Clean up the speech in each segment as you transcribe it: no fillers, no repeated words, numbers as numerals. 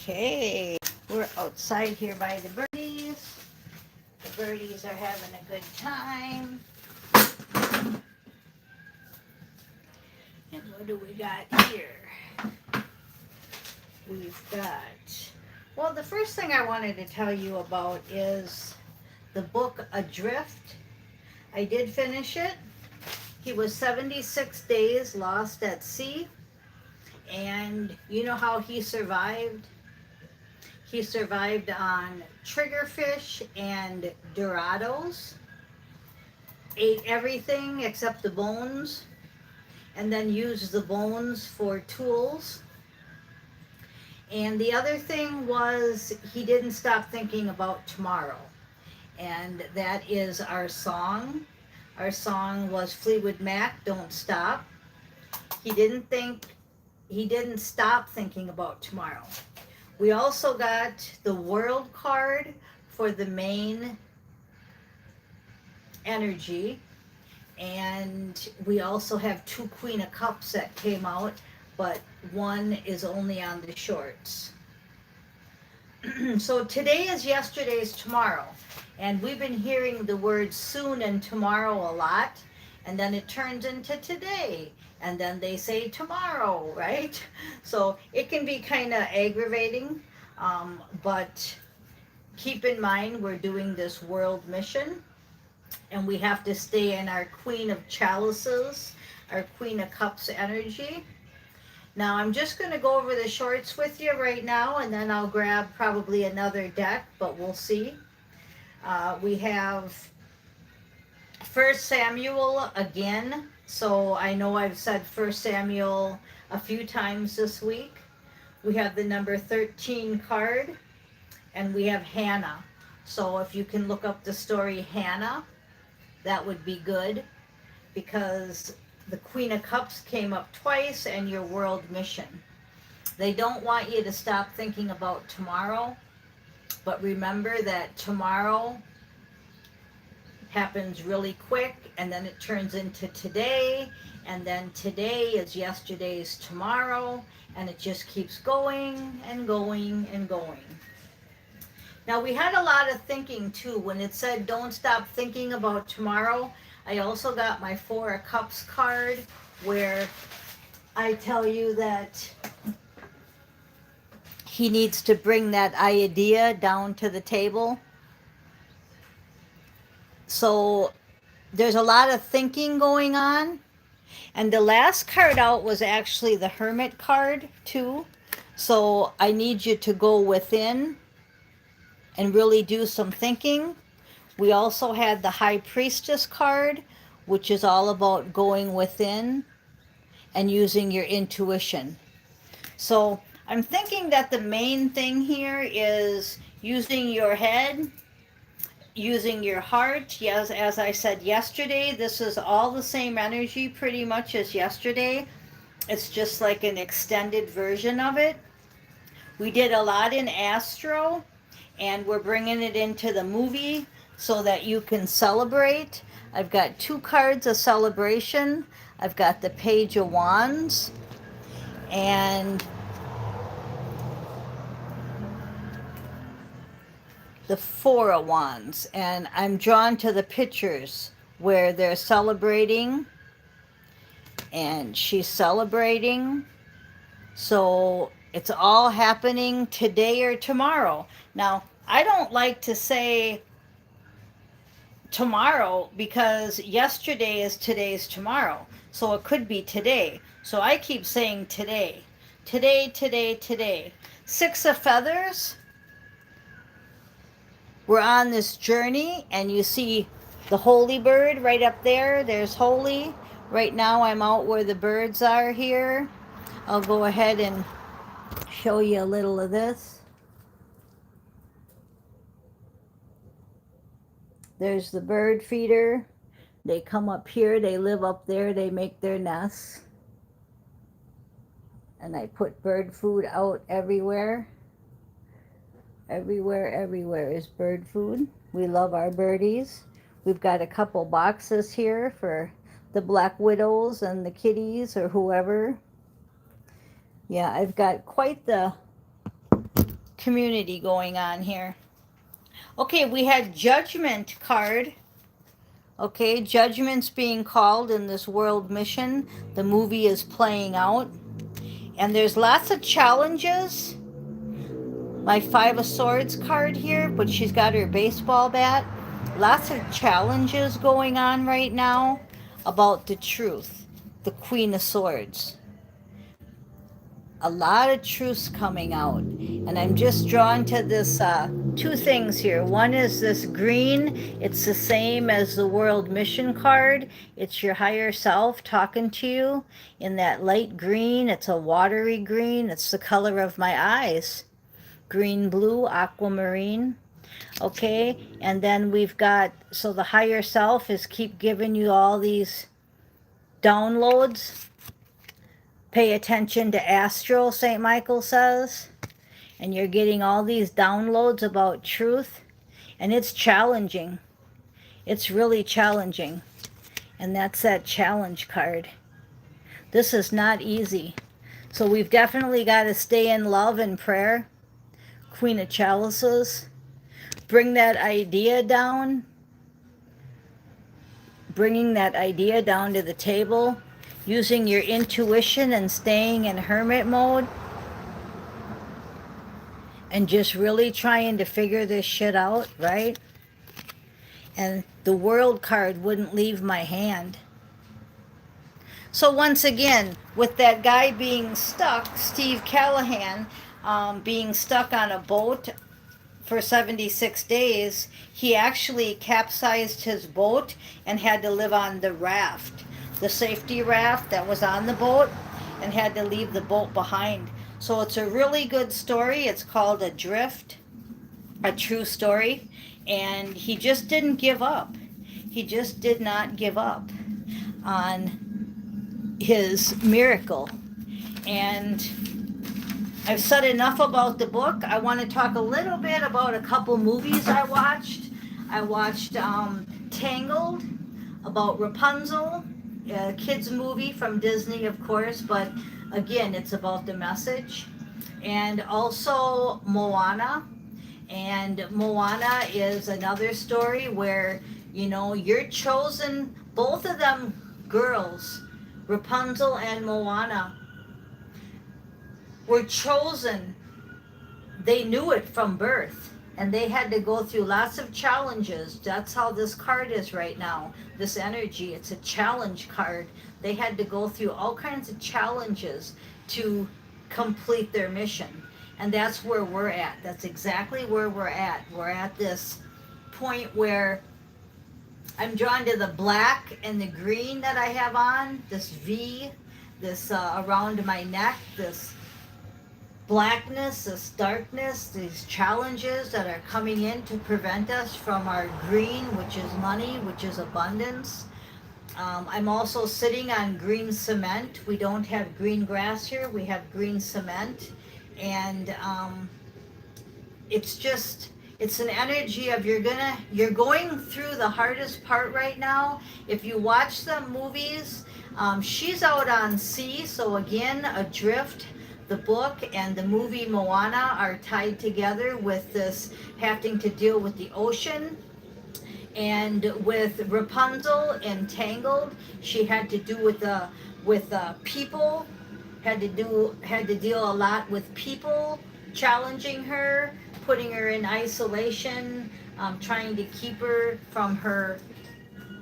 Okay, we're outside here by the birdies. The birdies are having a good time. And what do we got here? We've got, well, the first thing I wanted to tell you about is the book Adrift. I did finish it. He was 76 days lost at sea. And you know how he survived? He survived on triggerfish and dorados, ate everything except the bones, and then used the bones for tools. And the other thing was he didn't stop thinking about tomorrow. And that is our song. Our song was Fleetwood Mac, Don't Stop. He didn't stop thinking about tomorrow. We also got the world card for the main energy. And we also have two Queen of Cups that came out, but one is only on the shorts. So today is yesterday's tomorrow. And we've been hearing the words soon and tomorrow a lot. And then it turns into today. And then they say tomorrow, right? So it can be kind of aggravating. But keep in mind, we're doing this world mission. And we have to stay in our Queen of Chalices, our Queen of Cups energy. Now I'm just going to go over the shorts with you right now, and then I'll grab probably another deck, but we'll see. We have 1 Samuel again. So I know I've said 1 Samuel a few times this week. We have the number 13 card, and we have Hannah. So if you can look up the story Hannah, that would be good, because the Queen of Cups came up twice and your world mission. They don't want you to stop thinking about tomorrow, but remember that tomorrow happens really quick, and then it turns into today, and then today is yesterday's tomorrow, and it just keeps going and going and going. Now, we had a lot of thinking too. When it said don't stop thinking about tomorrow, I also got my 4 of Cups card, where I tell you that he needs to bring that idea down to the table. So there's a lot of thinking going on. And the last card out was actually the Hermit card too. So I need you to go within and really do some thinking. We also had the High Priestess card, which is all about going within and using your intuition. So I'm thinking that the main thing here is using your head, using your heart. Yes, as I said yesterday, this is all the same energy pretty much as yesterday. It's just like an extended version of it. We did a lot in Astro, and we're bringing it into the movie so that you can celebrate. I've got 2 cards of celebration. I've got the Page of Wands and the 4 of Wands. And I'm drawn to the pictures where they're celebrating, and she's celebrating. So it's all happening today or tomorrow. Now, I don't like to say tomorrow because yesterday is today's tomorrow. So it could be today. So I keep saying today. Today, today, today. 6 of Feathers. We're on this journey, and you see the Holy Bird right up there. There's Holy. Right now I'm out where the birds are here. I'll go ahead and show you a little of this. There's the bird feeder. They come up here, they live up there, they make their nests. And I put bird food out everywhere. Everywhere is bird food. We love our birdies. We've got a couple boxes here for the black widows and the kitties or whoever. Yeah, I've got quite the community going on here. Okay, we had Judgment card. Okay, Judgment's being called in this world mission. The movie is playing out. And there's lots of challenges. My Five of Swords card here, but she's got her baseball bat. Lots of challenges going on right now about the truth. The Queen of Swords. A lot of truths coming out. And I'm just drawn to this two things here. One is this green. It's the same as the World Mission card. It's your higher self talking to you in that light green. It's a watery green. It's the color of my eyes. Green, blue, aquamarine. Okay, and then we've got, so the higher self is keep giving you all these downloads. Pay attention to astral, St. Michael says. And you're getting all these downloads about truth. And it's challenging. It's really challenging. And that's that challenge card. This is not easy. So we've definitely got to stay in love and prayer. Queen of Chalices. Bring that idea down. Bringing that idea down to the table. Using your intuition and staying in hermit mode. And just really trying to figure this shit out, right? And the World card wouldn't leave my hand. So once again, with that guy being stuck, Steve Callahan, being stuck on a boat for 76 days, he actually capsized his boat and had to live on the raft, the safety raft that was on the boat, and had to leave the boat behind. So it's a really good story. It's called Adrift, a true story. And he just didn't give up. He just did not give up on his miracle. And I've said enough about the book. I want to talk a little bit about a couple movies I watched. I watched Tangled, about Rapunzel, a kids movie from Disney, of course, but again, it's about the message. And also Moana. And Moana is another story where, you know, you're chosen, both of them girls, Rapunzel and Moana, were chosen. They knew it from birth. And they had to go through lots of challenges. That's how this card is right now. This energy, it's a challenge card. They had to go through all kinds of challenges to complete their mission. And that's where we're at. That's exactly where we're at. We're at this point where I'm drawn to the black and the green that I have on, this V, this around my neck, this blackness, this darkness, these challenges that are coming in to prevent us from our green, which is money, which is abundance. I'm also sitting on green cement. We don't have green grass here. We have green cement. And it's an energy of you're going through the hardest part right now. If you watch the movies, she's out on sea. So again, Adrift, the book and the movie Moana are tied together with this having to deal with the ocean. And with Rapunzel and Tangled, she had to do with people, had to deal a lot with people challenging her, putting her in isolation, trying to keep her from her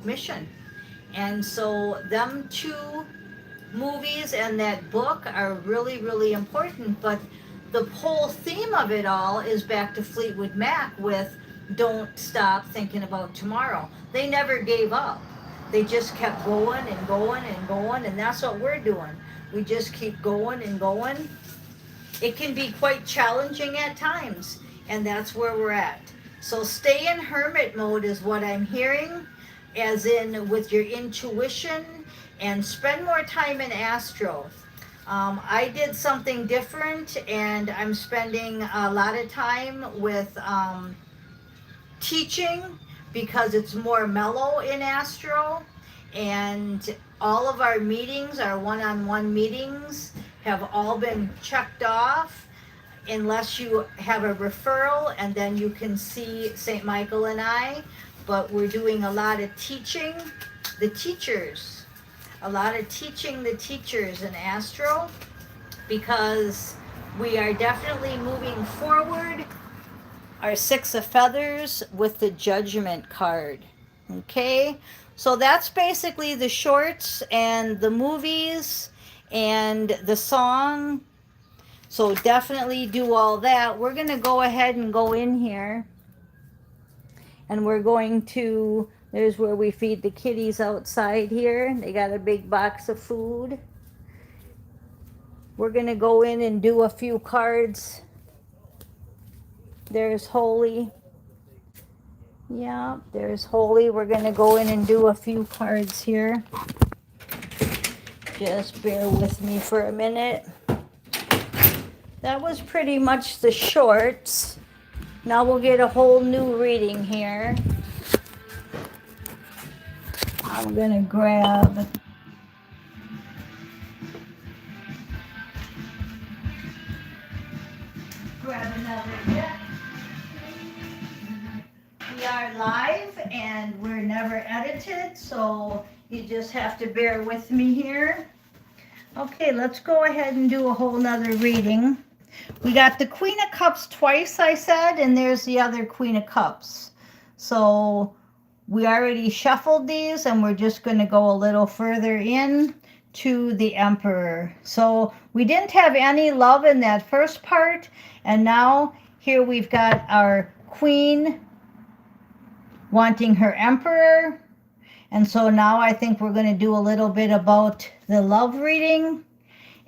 mission. And so them two movies and that book are really, really important. But the whole theme of it all is back to Fleetwood Mac with don't stop thinking about tomorrow. They never gave up. They just kept going and going and going, and that's what we're doing. We just keep going and going. It can be quite challenging at times, and that's where we're at. So stay in hermit mode is what I'm hearing, as in with your intuition, and spend more time in astro. I did something different, and I'm spending a lot of time with teaching because it's more mellow in astro. And all of our meetings, our one-on-one meetings, have all been checked off. unless you have a referral, and then you can see St. Michael and I. But we're doing a lot of teaching the teachers, a lot of teaching the teachers in Astro, because we are definitely moving forward our Six of Feathers with the Judgment card. Okay, so that's basically the shorts and the movies and the song. So definitely do all that. We're going to go ahead and go in here, and we're going to, there's where we feed the kitties outside here. They got a big box of food. We're going to go in and do a few cards. There's Holy. Yeah, there's Holy. We're going to go in and do a few cards here. Just bear with me for a minute. That was pretty much the shorts. Now we'll get a whole new reading here. I'm going to grab another deck. We are live and we're never edited, so you just have to bear with me here. Okay, let's go ahead and do a whole nother reading. We got the Queen of Cups twice, I said, and there's the other Queen of Cups. So we already shuffled these, and we're just going to go a little further in to the Emperor. So we didn't have any love in that first part, and now here we've got our Queen wanting her Emperor. And so now I think we're going to do a little bit about the love reading.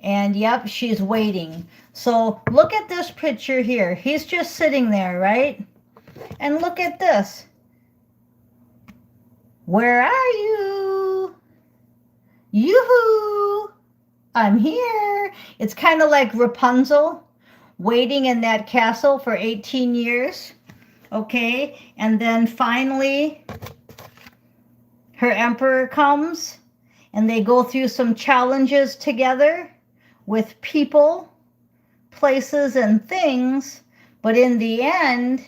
And yep, she's waiting. So look at this picture here. He's just sitting there, right? And look at this. Where are you? Yoo-hoo! I'm here. It's kind of like Rapunzel waiting in that castle for 18 years. Okay, and then finally her Emperor comes, and they go through some challenges together with people, places, and things, but in the end,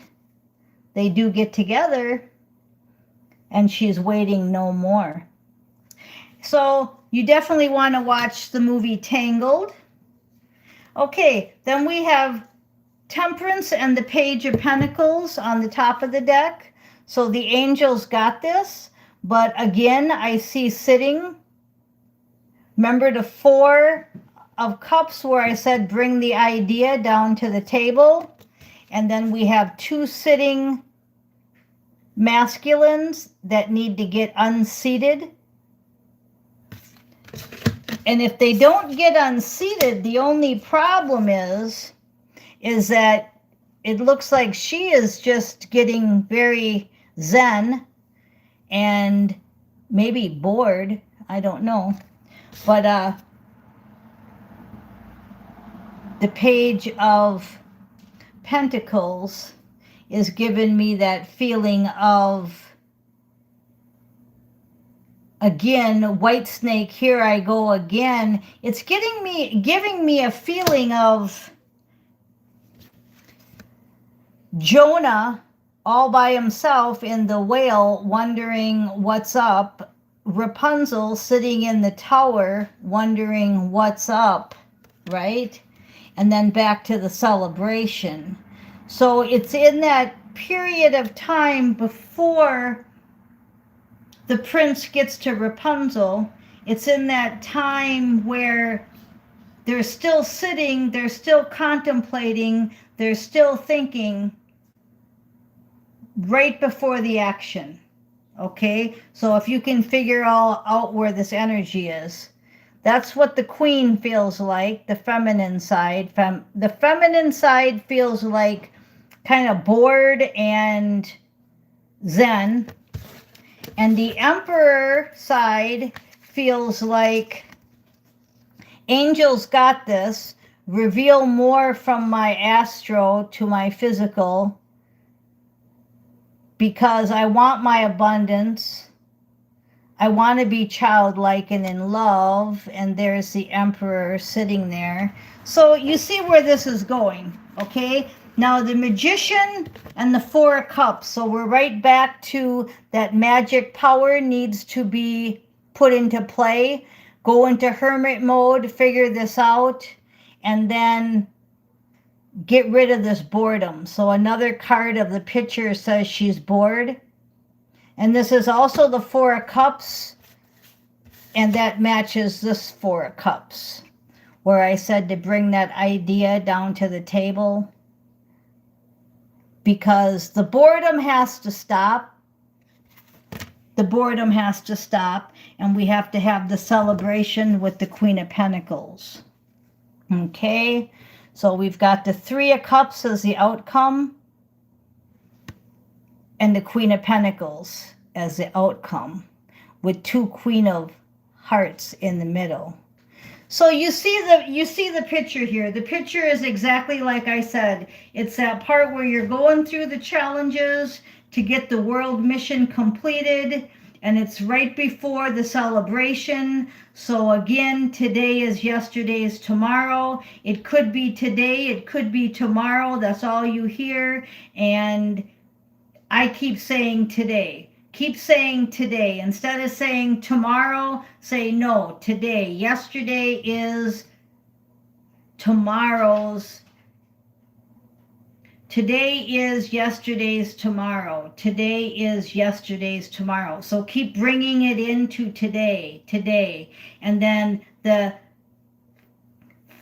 they do get together, and she's waiting no more. So you definitely want to watch the movie Tangled. Okay, then we have Temperance and the Page of Pentacles on the top of the deck. So the angels got this. But again, I see sitting. Remember the Four of Cups where I said bring the idea down to the table? And then we have two sitting masculines that need to get unseated. And if they don't get unseated, the only problem is that it looks like she is just getting very zen and maybe bored. I don't know. But the Page of Pentacles is giving me that feeling of, again, white snake, here I go again. It's giving me a feeling of Jonah all by himself in the whale wondering what's up. Rapunzel sitting in the tower wondering what's up, right? And then back to the celebration. So it's in that period of time before the prince gets to Rapunzel. It's in that time where they're still sitting, they're still contemplating, they're still thinking right before the action. Okay, so if you can figure all out where this energy is, that's what the Queen feels like, the feminine side. The feminine side feels like kind of bored and zen. And the Emperor side feels like angels got this, reveal more from my astro to my physical, because I want my abundance. I want to be childlike and in love. And there's the Emperor sitting there. So you see where this is going, okay? Now the Magician and the Four of Cups. So we're right back to that magic power needs to be put into play. Go into hermit mode, figure this out, and then get rid of this boredom. So another card of the picture says she's bored. And this is also the Four of Cups, and that matches this Four of Cups, where I said to bring that idea down to the table, because the boredom has to stop. The boredom has to stop, and we have to have the celebration with the Queen of Pentacles. Okay, so we've got the Three of Cups as the outcome, and the Queen of Pentacles as the outcome, with two Queen of Hearts in the middle. So you see the picture here. The picture is exactly like I said. It's that part where you're going through the challenges to get the world mission completed, and it's right before the celebration. So again, today is yesterday's tomorrow. It could be today, it could be tomorrow. That's all you hear. And I keep saying today. Keep saying today. Instead of saying tomorrow, say no, today. Yesterday is tomorrow's. Today is yesterday's tomorrow. Today is yesterday's tomorrow. So keep bringing it into today, today. And then the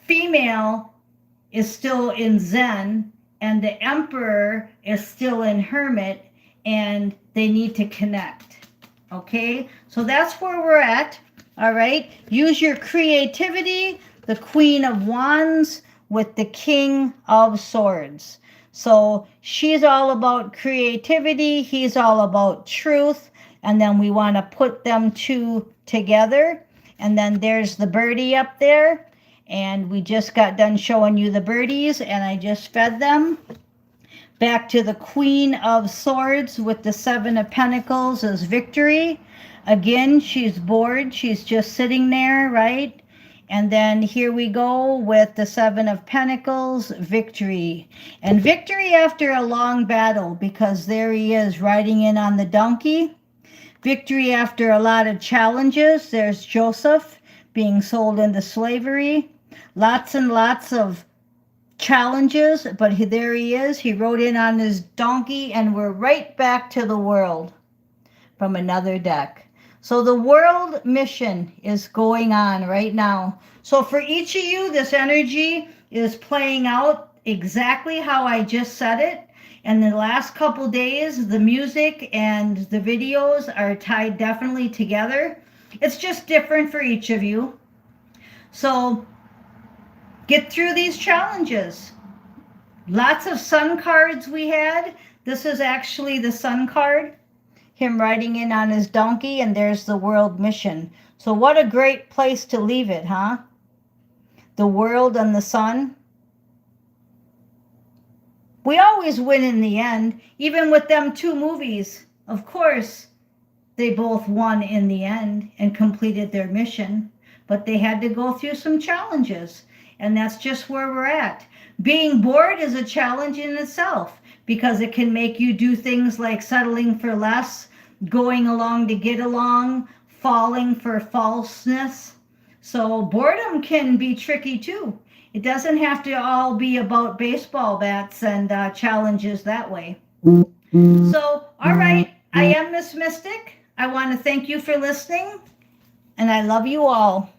female is still in Zen, and the Emperor is still in Hermit, and they need to connect. Okay, so that's where we're at. All right, use your creativity. The Queen of Wands with the King of Swords. So she's all about creativity, he's all about truth, and then we want to put them two together. And then there's the birdie up there, and we just got done showing you the birdies, and I just fed them. Back to the Queen of Swords with the Seven of Pentacles as victory. Again, she's bored. She's just sitting there, right? And then here we go with the Seven of Pentacles, victory. And victory after a long battle, because there he is riding in on the donkey. Victory after a lot of challenges. There's Joseph being sold into slavery. Lots and lots of challenges, but there he is. He rode in on his donkey, and we're right back to the world from another deck. So the world mission is going on right now. So for each of you, this energy is playing out exactly how I just said it. And the last couple days, the music and the videos are tied definitely together. It's just different for each of you. So get through these challenges. Lots of sun cards we had. This is actually the sun card. Him riding in on his donkey, and there's the world mission. So what a great place to leave it, huh? The world and the sun. We always win in the end, even with them two movies. Of course, they both won in the end and completed their mission, but they had to go through some challenges. And that's just where we're at. Being bored is a challenge in itself, because it can make you do things like settling for less, going along to get along, falling for falseness. So boredom can be tricky too. It doesn't have to all be about baseball bats and challenges that way. So, all right, I am Miss Mystic. I want to thank you for listening, and I love you all.